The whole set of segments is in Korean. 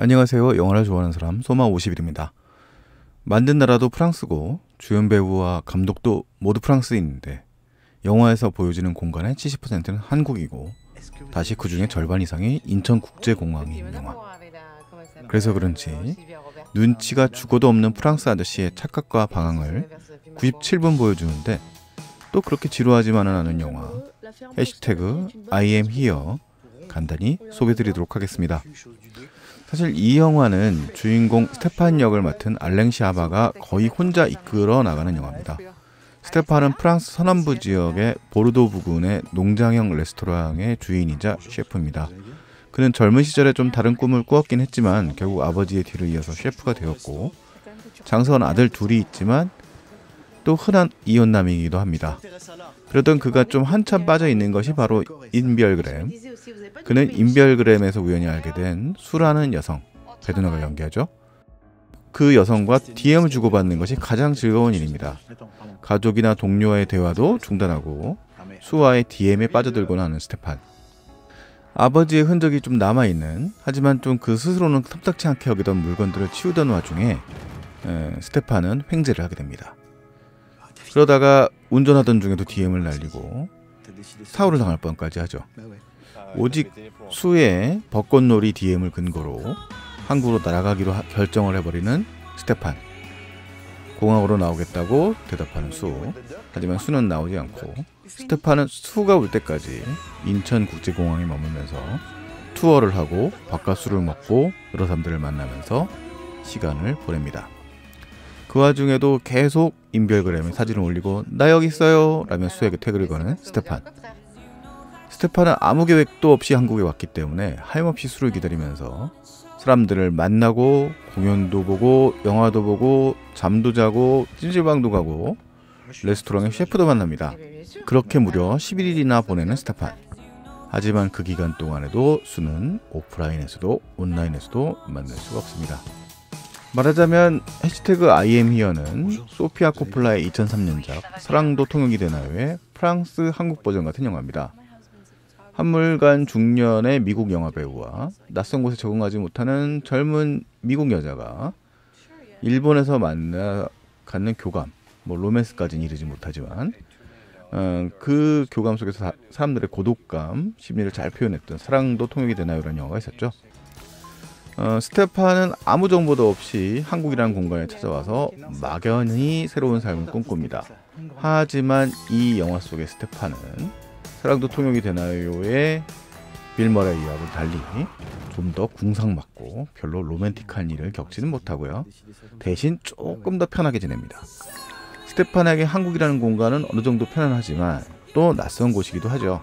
안녕하세요. 영화를 좋아하는 사람 소마51입니다. 만든 나라도 프랑스고 주연 배우와 감독도 모두 프랑스인인데 영화에서 보여지는 공간의 70%는 한국이고 다시 그 중에 절반 이상이 인천국제공항인 영화. 그래서 그런지 눈치가 죽어도 없는 프랑스 아저씨의 착각과 방황을 97분 보여주는데 또 그렇게 지루하지만은 않은 영화. 해시태그 I am here 간단히 소개드리도록 하겠습니다. 사실 이 영화는 주인공 스테판 역을 맡은 알랭 시아바가 거의 혼자 이끌어 나가는 영화입니다. 스테판은 프랑스 서남부 지역의 보르도 부근의 농장형 레스토랑의 주인이자 셰프입니다. 그는 젊은 시절에 좀 다른 꿈을 꾸었긴 했지만 결국 아버지의 뒤를 이어서 셰프가 되었고 장성한 아들 둘이 있지만 또 흔한 이혼남이기도 합니다. 그러던 그가 좀 한참 빠져있는 것이 바로 인별그램. 그는 인별그램에서 우연히 알게 된 수라는 여성, 배두나가 연기하죠. 그 여성과 DM을 주고받는 것이 가장 즐거운 일입니다. 가족이나 동료와의 대화도 중단하고 수와의 DM에 빠져들곤 하는 스테판. 아버지의 흔적이 좀 남아있는, 하지만 좀 그 스스로는 탐탁치 않게 여기던 물건들을 치우던 와중에 스테판은 횡재를 하게 됩니다. 그러다가 운전하던 중에도 DM을 날리고 사고를 당할 뻔까지 하죠. 오직 수의 벚꽃놀이 DM을 근거로 한국으로 날아가기로 결정을 해버리는 스테판. 공항으로 나오겠다고 대답하는 수. 하지만 수는 나오지 않고 스테판은 수가 올 때까지 인천국제공항에 머물면서 투어를 하고 바깥술을 먹고 여러 사람들을 만나면서 시간을 보냅니다. 그 와중에도 계속 인별그램에 사진을 올리고 나 여기 있어요 라며 수에게 태그를 거는 스테판. 스테판은 아무 계획도 없이 한국에 왔기 때문에 하염없이 수를 기다리면서 사람들을 만나고 공연도 보고 영화도 보고 잠도 자고 찜질방도 가고 레스토랑의 셰프도 만납니다. 그렇게 무려 11일이나 보내는 스테판. 하지만 그 기간 동안에도 수는 오프라인에서도 온라인에서도 만날 수가 없습니다. 말하자면 해시태그 I am here는 소피아 코폴라의 2003년작 사랑도 통역이 되나요의 프랑스 한국 버전 같은 영화입니다. 한물간 중년의 미국 영화 배우와 낯선 곳에 적응하지 못하는 젊은 미국 여자가 일본에서 만나 갖는 교감, 로맨스까지는 이르지 못하지만 그 교감 속에서 사람들의 고독감, 심리를 잘 표현했던 사랑도 통역이 되나요라는 영화가 있었죠. 스테판은 아무 정보도 없이 한국이라는 공간에 찾아와서 막연히 새로운 삶을 꿈꿉니다. 하지만 이 영화 속의 스테판은 사랑도 통역이 되나요의 빌 머레이 이야기를 달리 좀 더 궁상맞고 별로 로맨틱한 일을 겪지는 못하고요. 대신 조금 더 편하게 지냅니다. 스테판에게 한국이라는 공간은 어느 정도 편안하지만 또 낯선 곳이기도 하죠.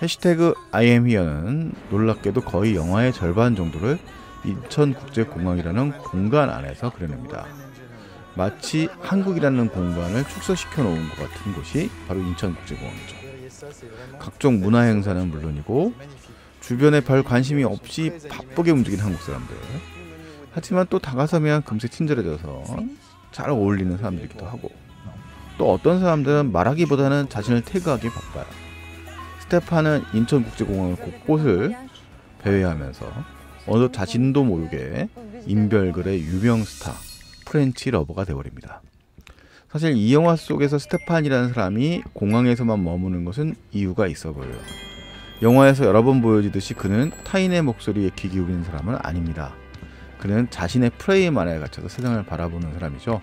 해시태그 I am here는 놀랍게도 거의 영화의 절반 정도를 인천국제공항이라는 공간 안에서 그려냅니다. 마치 한국이라는 공간을 축소시켜 놓은 것 같은 곳이 바로 인천국제공항이죠. 각종 문화행사는 물론이고 주변에 별 관심이 없이 바쁘게 움직이는 한국 사람들. 하지만 또 다가서면 금세 친절해져서 잘 어울리는 사람들이기도 하고 또 어떤 사람들은 말하기보다는 자신을 태그하기 바빠요. 스테판은 인천국제공항 곳곳을 배회하면서 어느 자신도 모르게 인별글의 유명 스타 프렌치 러버가 되어버립니다. 사실 이 영화 속에서 스테판이라는 사람이 공항에서만 머무는 것은 이유가 있어 보여요. 영화에서 여러 번 보여지듯이 그는 타인의 목소리에 귀 기울이는 사람은 아닙니다. 그는 자신의 프레임 안에 갇혀서 세상을 바라보는 사람이죠.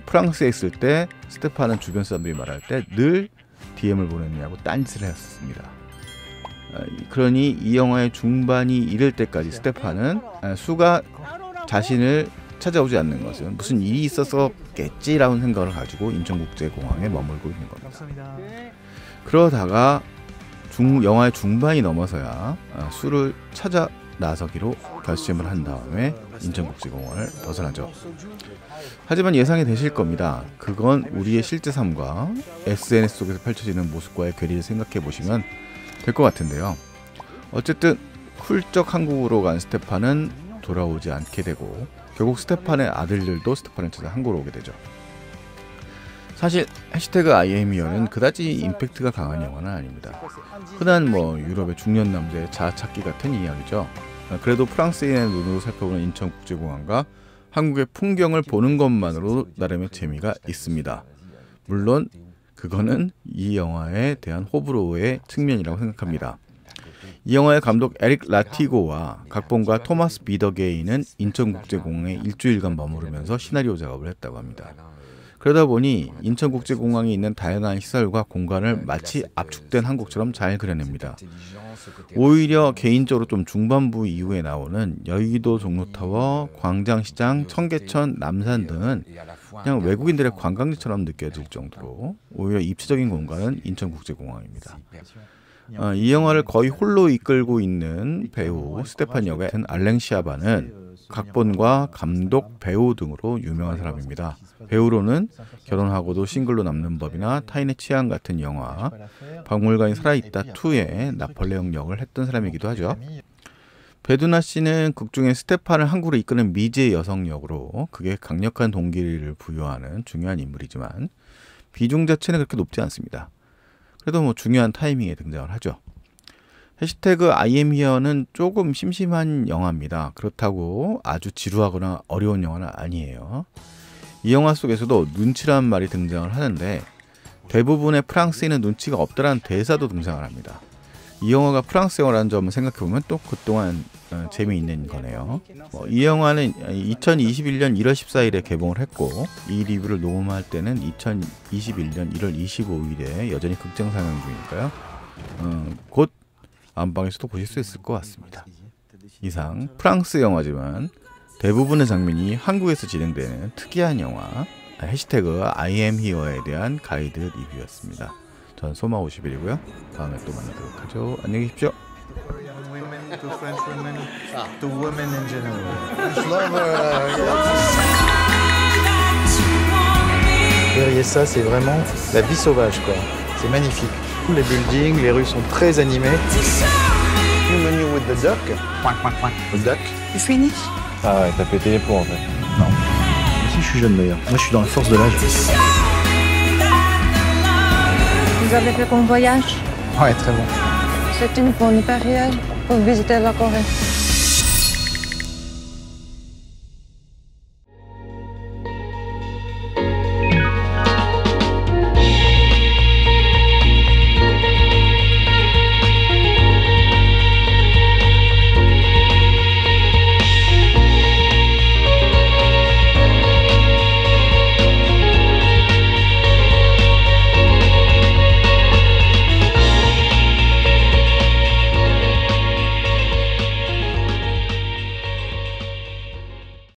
프랑스에 있을 때 스테판은 주변 사람들이 말할 때 늘 DM을 보냈냐고 딴짓을 했습니다. 그러니 이 영화의 중반이 이를 때까지 스테판은 수가 자신을 찾아오지 않는 것은 무슨 일이 있었겠지라는 생각을 가지고 인천국제공항에 머물고 있는 겁니다. 그러다가 영화의 중반이 넘어서야 수를 찾아 나서기로 결심을 한 다음에 인천국제공항을 벗어나죠. 하지만 예상이 되실 겁니다. 그건 우리의 실제 삶과 SNS 속에서 펼쳐지는 모습과의 괴리를 생각해 보시면 될 것 같은데요. 어쨌든 훌쩍 한국으로 간 스테판은 돌아오지 않게 되고 결국 스테판의 아들들도 스테판을 찾아 한국으로 오게 되죠. 사실 해시태그 I am here는 그다지 임팩트가 강한 영화는 아닙니다. 흔한 유럽의 중년 남자의 자아 찾기 같은 이야기죠. 그래도 프랑스인의 눈으로 살펴보는 인천국제공항과 한국의 풍경을 보는 것만으로 나름의 재미가 있습니다. 물론 그거는 이 영화에 대한 호불호의 측면이라고 생각합니다. 이 영화의 감독 에릭 라티고와 각본가 토마스 비더게이는 인천국제공항에 일주일간 머무르면서 시나리오 작업을 했다고 합니다. 그러다 보니 인천국제공항에 있는 다양한 시설과 공간을 마치 압축된 한국처럼 잘 그려냅니다. 오히려 개인적으로 좀 중반부 이후에 나오는 여의도 종로타워, 광장시장, 청계천, 남산 등은 그냥 외국인들의 관광지처럼 느껴질 정도로 오히려 입체적인 공간은 인천국제공항입니다. 이 영화를 거의 홀로 이끌고 있는 배우 스테판 역의 알랭 시아바는 각본과 감독, 배우 등으로 유명한 사람입니다. 배우로는 결혼하고도 싱글로 남는 법이나 타인의 취향 같은 영화, 박물관이 살아있다 2의 나폴레옹 역을 했던 사람이기도 하죠. 베두나 씨는 극중에 스테판을 한국으로 이끄는 미지의 여성 역으로 그게 강력한 동기를 부여하는 중요한 인물이지만 비중 자체는 그렇게 높지 않습니다. 그래도 중요한 타이밍에 등장을 하죠. 해시태그 I am here는 조금 심심한 영화입니다. 그렇다고 아주 지루하거나 어려운 영화는 아니에요. 이 영화 속에서도 눈치란 말이 등장을 하는데 대부분의 프랑스인은 눈치가 없다라는 대사도 등장을 합니다. 이 영화가 프랑스 영화라는 점을 생각해보면 또 그동안 재미있는 거네요. 이 영화는 2021년 1월 14일에 개봉을 했고 이 리뷰를 녹음할 때는 2021년 1월 25일에 여전히 극장 상영 중이니까요. 곧 안방에서도 보실 수 있을 것 같습니다. 이상 프랑스 영화지만 대부분의 장면이 한국에서 진행되는 특이한 영화 해시태그 I am here에 대한 가이드 리뷰였습니다. 전 소마 50일이고요. 다음에 또 만나도록 하죠. 안녕히 계십시오. Verriez ça, c'est vraiment la vie sauvage, quoi. C'est magnifique. Les buildings, les rues sont très animées. You menu with the duck. The duck. You finish? Ah ouais, t'as pété les plombs en fait. Non. Ici, je suis jeune d'ailleurs. Moi, je suis dans la force de l'âge. Vous avez fait bon voyage? Ouais, très bon. C'est une bonne période pour visiter la Corée.